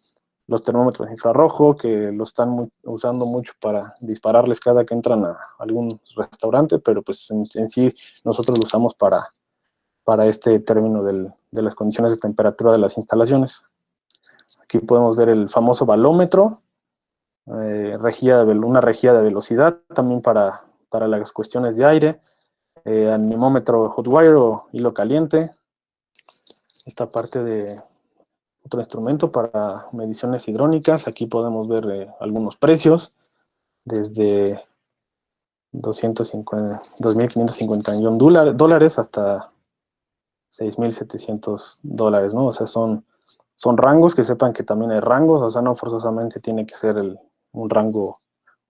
los termómetros de infrarrojo, que lo están usando mucho para dispararles cada que entran a algún restaurante, pero pues en sí nosotros lo usamos para este término de las condiciones de temperatura de las instalaciones. Aquí podemos ver el famoso balómetro, una rejilla de velocidad, también para las cuestiones de aire, anemómetro hot wire o hilo caliente, esta parte de otro instrumento para mediciones hidrónicas. Aquí podemos ver algunos precios, desde $2.551 hasta $6.700, ¿no? O sea, son rangos, que sepan que también hay rangos, o sea, no forzosamente tiene que ser un rango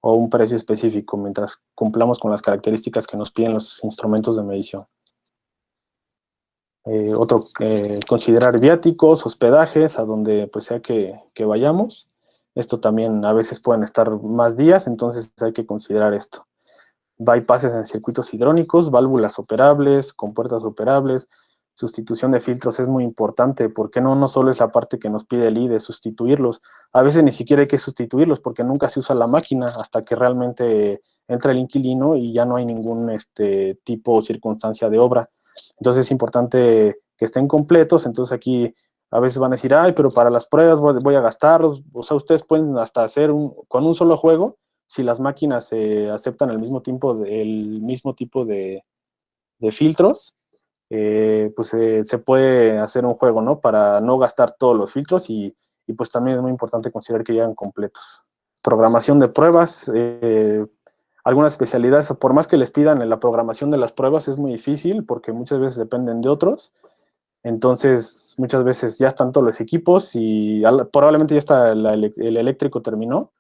o un precio específico, mientras cumplamos con las características que nos piden los instrumentos de medición. Considerar viáticos, hospedajes, a donde pues sea que vayamos. Esto también a veces pueden estar más días, entonces hay que considerar esto. Bypasses en circuitos hidrónicos, válvulas operables, compuertas operables, sustitución de filtros es muy importante, porque no solo es la parte que nos pide el IDE, sustituirlos. A veces ni siquiera hay que sustituirlos, porque nunca se usa la máquina hasta que realmente entra el inquilino y ya no hay ningún tipo o circunstancia de obra. Entonces es importante que estén completos. Entonces aquí a veces van a decir, ay, pero para las pruebas voy a gastarlos. O sea, ustedes pueden hasta hacer con un solo juego, si las máquinas aceptan el mismo tipo de filtros, pues se puede hacer un juego, ¿no? Para no gastar todos los filtros y pues también es muy importante considerar que llegan completos. Programación de pruebas, algunas especialidades, por más que les pidan en la programación de las pruebas, es muy difícil porque muchas veces dependen de otros. Entonces, muchas veces ya están todos los equipos y probablemente ya está el eléctrico terminó,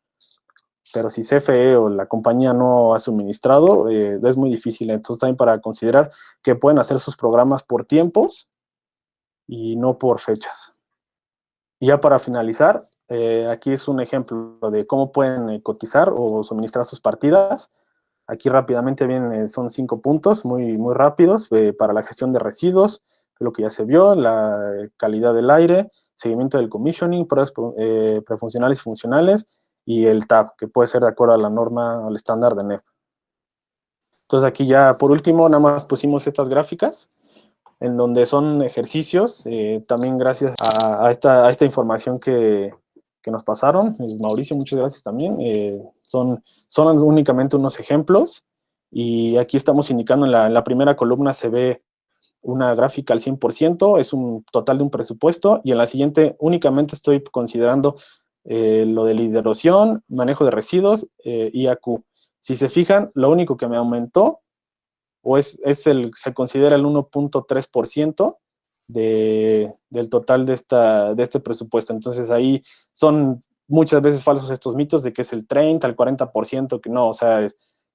pero si CFE o la compañía no ha suministrado, es muy difícil. Entonces, también para considerar que pueden hacer sus programas por tiempos y no por fechas. Y ya para finalizar, aquí es un ejemplo de cómo pueden cotizar o suministrar sus partidas. Aquí rápidamente vienen, son 5 puntos muy rápidos para la gestión de residuos, lo que ya se vio, la calidad del aire, seguimiento del commissioning, pruebas prefuncionales y funcionales, y el TAP, que puede ser de acuerdo a la norma, al estándar de NEP. Entonces aquí ya por último nada más pusimos estas gráficas en donde son ejercicios, también gracias a esta información que nos pasaron. Mauricio, muchas gracias también. Son únicamente unos ejemplos, y aquí estamos indicando en la primera columna se ve una gráfica al 100%, es un total de un presupuesto, y en la siguiente únicamente estoy considerando lo de la erosión, manejo de residuos, IAQ. Si se fijan, lo único que me aumentó se considera el 1.3% del total de este presupuesto. Entonces ahí son muchas veces falsos estos mitos de que es el 30, el 40%, que no, o sea,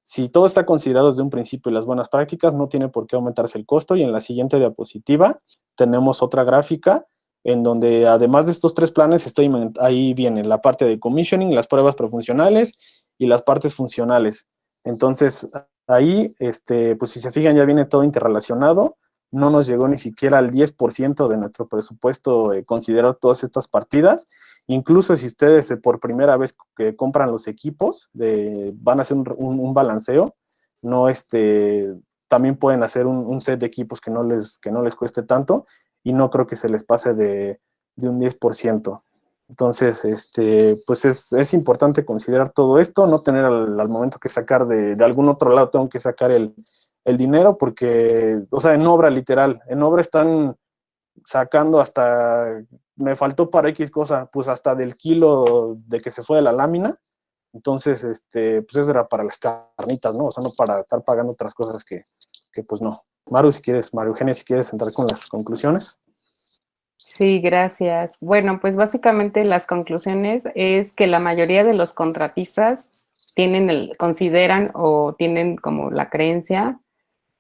si todo está considerado desde un principio y las buenas prácticas, no tiene por qué aumentarse el costo. Y en la siguiente diapositiva tenemos otra gráfica en donde además de estos 3 planes, ahí viene la parte de commissioning, las pruebas prefuncionales y las partes funcionales. Entonces, ahí, pues si se fijan, ya viene todo interrelacionado. No nos llegó ni siquiera al 10% de nuestro presupuesto considerar todas estas partidas. Incluso si ustedes por primera vez que compran los equipos, van a hacer un balanceo, no también pueden hacer un set de equipos que no les cueste tanto, y no creo que se les pase de un 10%. Entonces, pues es importante considerar todo esto, no tener al momento que sacar de algún otro lado, tengo que sacar el dinero, porque, o sea, en obra literal, en obra están sacando hasta, me faltó para X cosa, pues hasta del kilo de que se fue de la lámina. Entonces, pues eso era para las carnitas, ¿no? O sea, no para estar pagando otras cosas que pues no. Maru, María Eugenia, si quieres entrar con las conclusiones. Sí, gracias. Bueno, pues básicamente las conclusiones es que la mayoría de los contratistas consideran o tienen como la creencia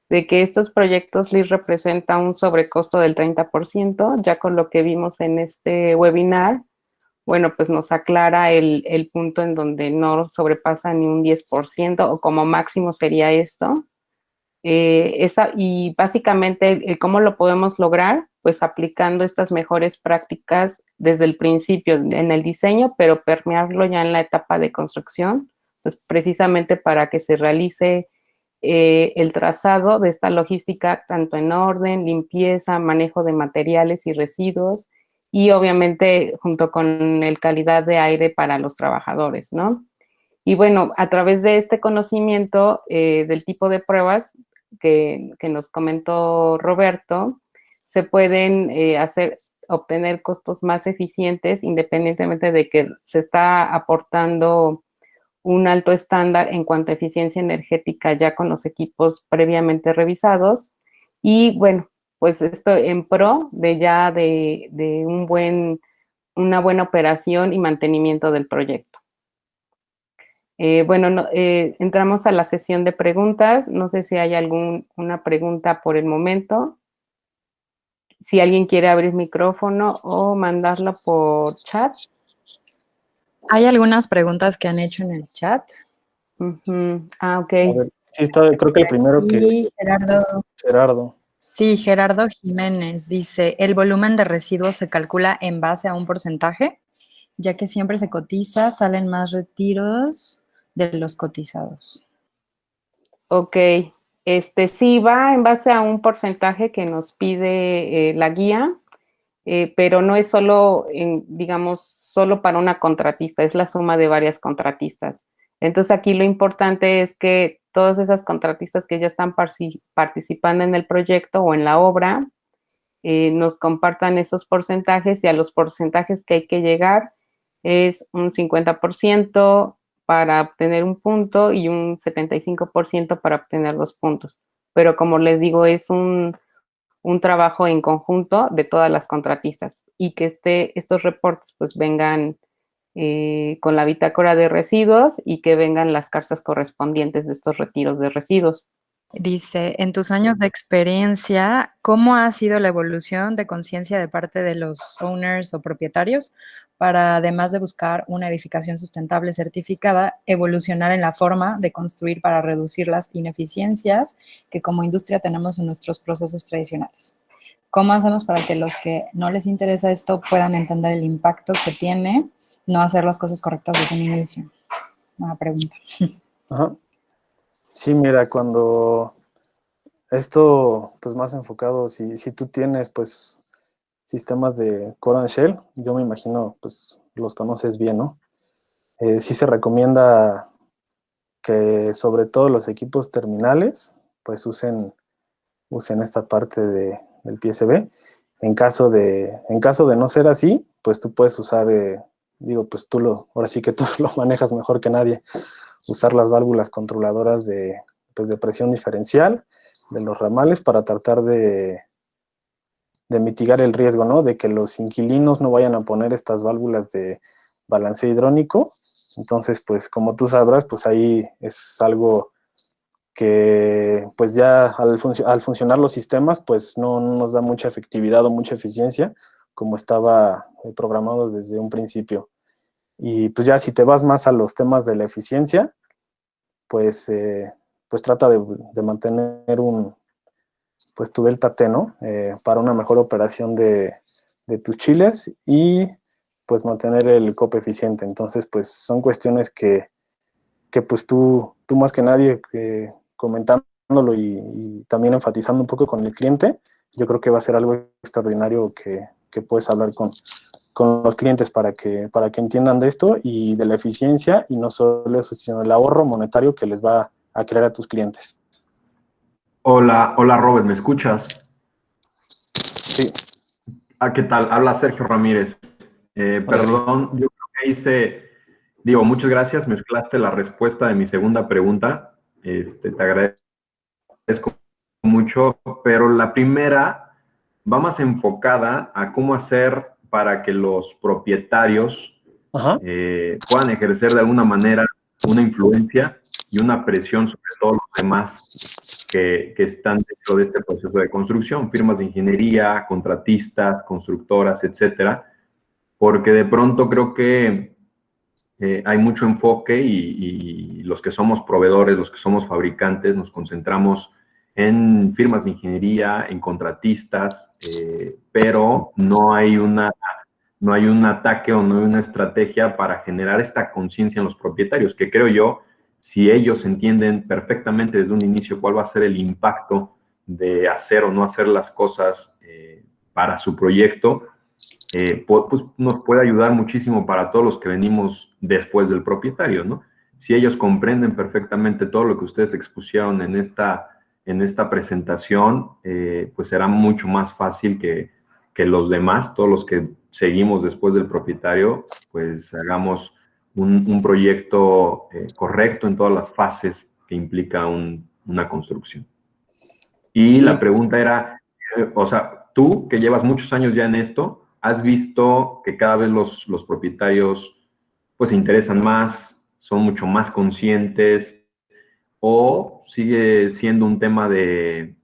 de que estos proyectos les representan un sobrecosto del 30%, ya con lo que vimos en este webinar. Bueno, pues nos aclara el punto en donde no sobrepasa ni un 10%, o como máximo sería esto. Y básicamente, ¿cómo lo podemos lograr? Pues aplicando estas mejores prácticas desde el principio en el diseño, pero permearlo ya en la etapa de construcción, pues precisamente para que se realice el trazado de esta logística tanto en orden, limpieza, manejo de materiales y residuos, y obviamente junto con el calidad de aire para los trabajadores, ¿no? Y bueno, a través de este conocimiento del tipo de pruebas que nos comentó Roberto, se pueden obtener costos más eficientes independientemente de que se está aportando un alto estándar en cuanto a eficiencia energética ya con los equipos previamente revisados. Y bueno, pues esto en pro de una buena operación y mantenimiento del proyecto. Entramos a la sesión de preguntas. No sé si hay alguna pregunta por el momento. Si alguien quiere abrir micrófono o mandarlo por chat. Hay algunas preguntas que han hecho en el chat. Ah, ok. A ver, sí, creo que el primero que... Y Gerardo. Sí, Gerardo Jiménez dice, ¿el volumen de residuos se calcula en base a un porcentaje? Ya que siempre se cotiza, salen más retiros de los cotizados. Ok, sí va en base a un porcentaje que nos pide la guía, pero no es solo, digamos, solo para una contratista, es la suma de varias contratistas. Entonces aquí lo importante es que todas esas contratistas que ya están participando en el proyecto o en la obra, nos compartan esos porcentajes, y a los porcentajes que hay que llegar es un 50% para obtener un punto y un 75% para obtener 2 puntos. Pero como les digo, es un trabajo en conjunto de todas las contratistas, y que estos reportes pues vengan con la bitácora de residuos y que vengan las cartas correspondientes de estos retiros de residuos. Dice, en tus años de experiencia, ¿cómo ha sido la evolución de conciencia de parte de los owners o propietarios para, además de buscar una edificación sustentable certificada, evolucionar en la forma de construir para reducir las ineficiencias que como industria tenemos en nuestros procesos tradicionales? ¿Cómo hacemos para que los que no les interesa esto puedan entender el impacto que tiene no hacer las cosas correctas desde un inicio? Una pregunta. Ajá. Sí, mira, cuando esto, pues más enfocado, si tú tienes, pues, sistemas de Core and Shell, yo me imagino, pues, los conoces bien, ¿no? Sí se recomienda que sobre todo los equipos terminales, pues, usen esta parte del PSB. En caso de no ser así, pues, tú puedes usar, pues, ahora sí que tú lo manejas mejor que nadie, usar las válvulas controladoras de presión diferencial de los ramales para tratar de mitigar el riesgo, ¿no? De que los inquilinos no vayan a poner estas válvulas de balanceo hidráulico. Entonces, pues como tú sabrás, pues ahí es algo que pues ya al funcionar los sistemas, pues no nos da mucha efectividad o mucha eficiencia como estaba programado desde un principio. Y pues ya si te vas más a los temas de la eficiencia, pues trata de mantener tu delta T, ¿no? Para una mejor operación de tus chillers y pues mantener el COP eficiente. Entonces, pues son cuestiones que pues tú más que nadie comentándolo y también enfatizando un poco con el cliente, yo creo que va a ser algo extraordinario que puedes hablar con los clientes para que entiendan de esto y de la eficiencia, y no solo eso, sino el ahorro monetario que les va a crear a tus clientes. Hola Robert, ¿me escuchas? Sí. ¿Qué tal? Habla Sergio Ramírez. Perdón, yo creo que muchas gracias, mezclaste la respuesta de mi segunda pregunta. Te agradezco mucho, pero la primera va más enfocada a cómo hacer para que los propietarios puedan ejercer de alguna manera una influencia y una presión sobre todos los demás que están dentro de este proceso de construcción, firmas de ingeniería, contratistas, constructoras, etcétera, porque de pronto creo que hay mucho enfoque y los que somos proveedores, los que somos fabricantes, nos concentramos en firmas de ingeniería, en contratistas, pero no hay un ataque o no hay una estrategia para generar esta conciencia en los propietarios, que creo yo, si ellos entienden perfectamente desde un inicio cuál va a ser el impacto de hacer o no hacer las cosas para su proyecto, pues nos puede ayudar muchísimo para todos los que venimos después del propietario, ¿no? Si ellos comprenden perfectamente todo lo que ustedes expusieron en esta presentación, pues será mucho más fácil que los demás, todos los que seguimos después del propietario, pues hagamos un proyecto correcto en todas las fases que implica una construcción. Y Sí. la pregunta era, o sea, tú que llevas muchos años ya en esto, ¿has visto que cada vez los propietarios pues se interesan más, son mucho más conscientes, o sigue siendo un tema de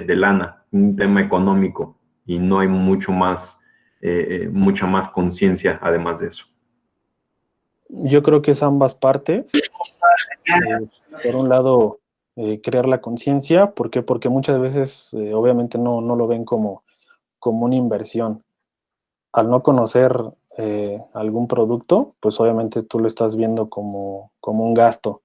lana, un tema económico, y no hay mucha más conciencia además de eso? Yo creo que es ambas partes. Por un lado, crear la conciencia. ¿Por qué? Porque muchas veces, obviamente, no lo ven como una inversión. Al no conocer algún producto, pues obviamente tú lo estás viendo como un gasto.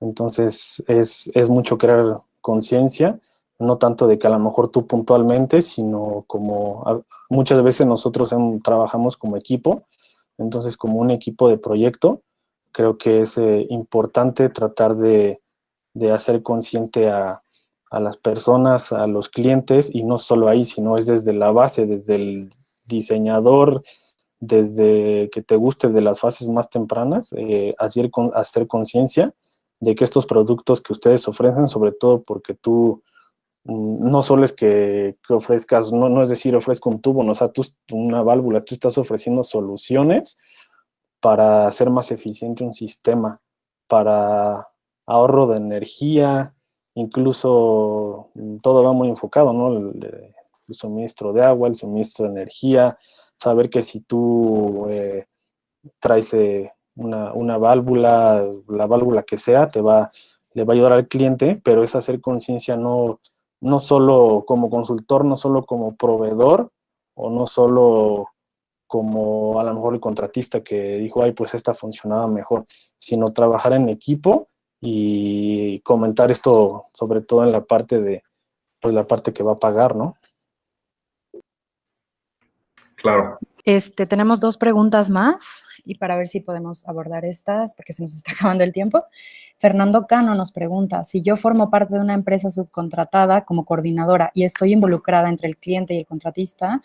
Entonces, es mucho crear conciencia, no tanto de que a lo mejor tú puntualmente, sino muchas veces nosotros trabajamos como equipo. Entonces, como un equipo de proyecto, creo que es importante tratar de hacer consciente a las personas, a los clientes, y no solo ahí, sino es desde la base, desde el diseñador, desde que te guste de las fases más tempranas, hacer conciencia de que estos productos que ustedes ofrecen, sobre todo porque tú no solo es que ofrezcas, no es decir, ofrezco un tubo, no, o sea, una válvula, tú estás ofreciendo soluciones para hacer más eficiente un sistema, para ahorro de energía, incluso todo va muy enfocado, ¿no? El suministro de agua, el suministro de energía, saber que si tú traes una válvula, la válvula que sea, le va a ayudar al cliente, pero es hacer conciencia no solo como consultor, no solo como proveedor, o no solo como a lo mejor el contratista que dijo, ay, pues esta funcionaba mejor, sino trabajar en equipo y comentar esto, sobre todo en la parte pues la parte que va a pagar, ¿no? Claro. Tenemos 2 preguntas más y para ver si podemos abordar estas, porque se nos está acabando el tiempo. Fernando Cano nos pregunta, si yo formo parte de una empresa subcontratada como coordinadora y estoy involucrada entre el cliente y el contratista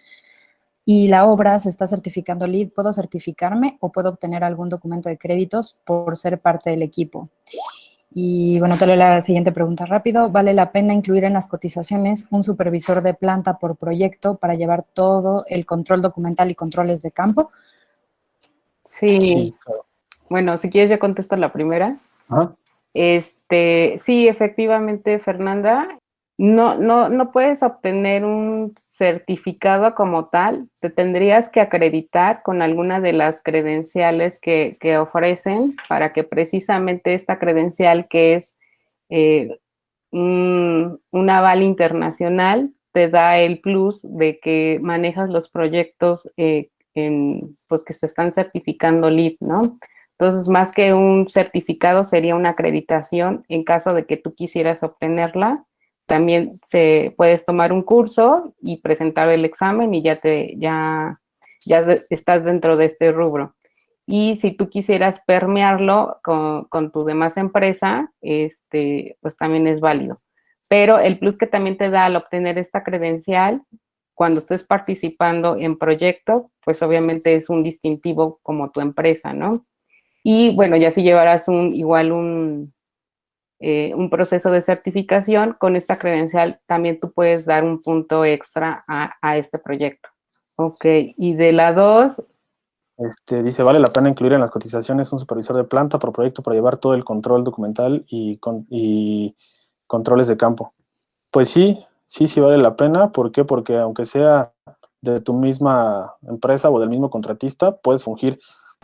y la obra se está certificando LEED, ¿puedo certificarme o puedo obtener algún documento de créditos por ser parte del equipo? Y bueno, te leo la siguiente pregunta rápido. ¿Vale la pena incluir en las cotizaciones un supervisor de planta por proyecto para llevar todo el control documental y controles de campo? Sí. Claro. Bueno, si quieres yo contesto la primera. Ajá. Sí, efectivamente, Fernanda, no puedes obtener un certificado como tal, te tendrías que acreditar con alguna de las credenciales que ofrecen para que precisamente esta credencial, que es un aval internacional, te da el plus de que manejas los proyectos pues que se están certificando LEED, ¿no? Entonces, más que un certificado, sería una acreditación en caso de que tú quisieras obtenerla. También puedes tomar un curso y presentar el examen y ya estás dentro de este rubro. Y si tú quisieras permearlo con tu demás empresa, pues también es válido. Pero el plus que también te da al obtener esta credencial, cuando estés participando en proyecto, pues obviamente es un distintivo como tu empresa, ¿no? Y bueno, ya si llevarás un proceso de certificación, con esta credencial también tú puedes dar un punto extra a este proyecto. Ok, y de la 2... Dice, ¿vale la pena incluir en las cotizaciones un supervisor de planta por proyecto para llevar todo el control documental y controles de campo? Pues sí vale la pena. ¿Por qué? Porque aunque sea de tu misma empresa o del mismo contratista, puedes fungir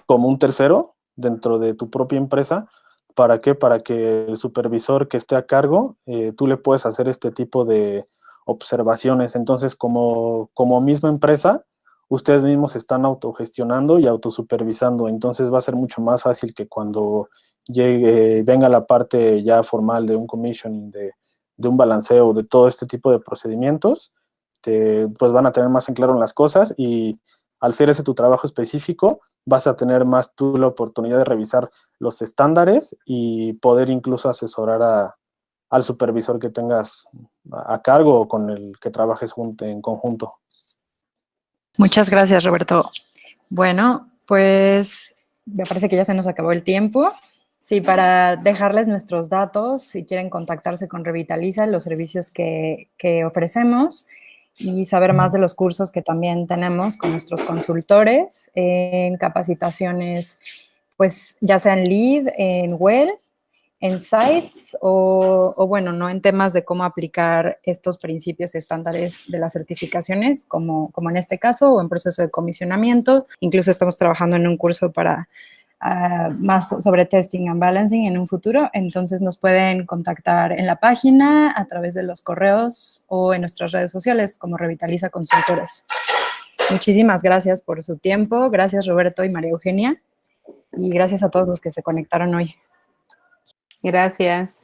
como un tercero dentro de tu propia empresa ¿Para qué? Para que el supervisor que esté a cargo, tú le puedes hacer este tipo de observaciones. Entonces, como misma empresa, ustedes mismos están autogestionando y autosupervisando. Entonces, va a ser mucho más fácil que cuando venga la parte ya formal de un commissioning, de un balanceo, de todo este tipo de procedimientos, pues van a tener más en claro las cosas, y al ser ese tu trabajo específico, vas a tener más tú la oportunidad de revisar los estándares y poder incluso asesorar al supervisor que tengas a cargo o con el que trabajes en conjunto. Muchas gracias, Roberto. Bueno, pues me parece que ya se nos acabó el tiempo. Sí, para dejarles nuestros datos, si quieren contactarse con Revitaliza, los servicios que ofrecemos, y saber más de los cursos que también tenemos con nuestros consultores en capacitaciones, pues ya sea en Lead, en Well, en Sites o bueno, no en temas de cómo aplicar estos principios y estándares de las certificaciones, como en este caso, o en proceso de comisionamiento. Incluso estamos trabajando en un curso para más sobre testing and balancing en un futuro. Entonces nos pueden contactar en la página, a través de los correos o en nuestras redes sociales como Revitaliza Consultores. Muchísimas gracias por su tiempo. Gracias, Roberto y María Eugenia. Y gracias a todos los que se conectaron hoy. Gracias.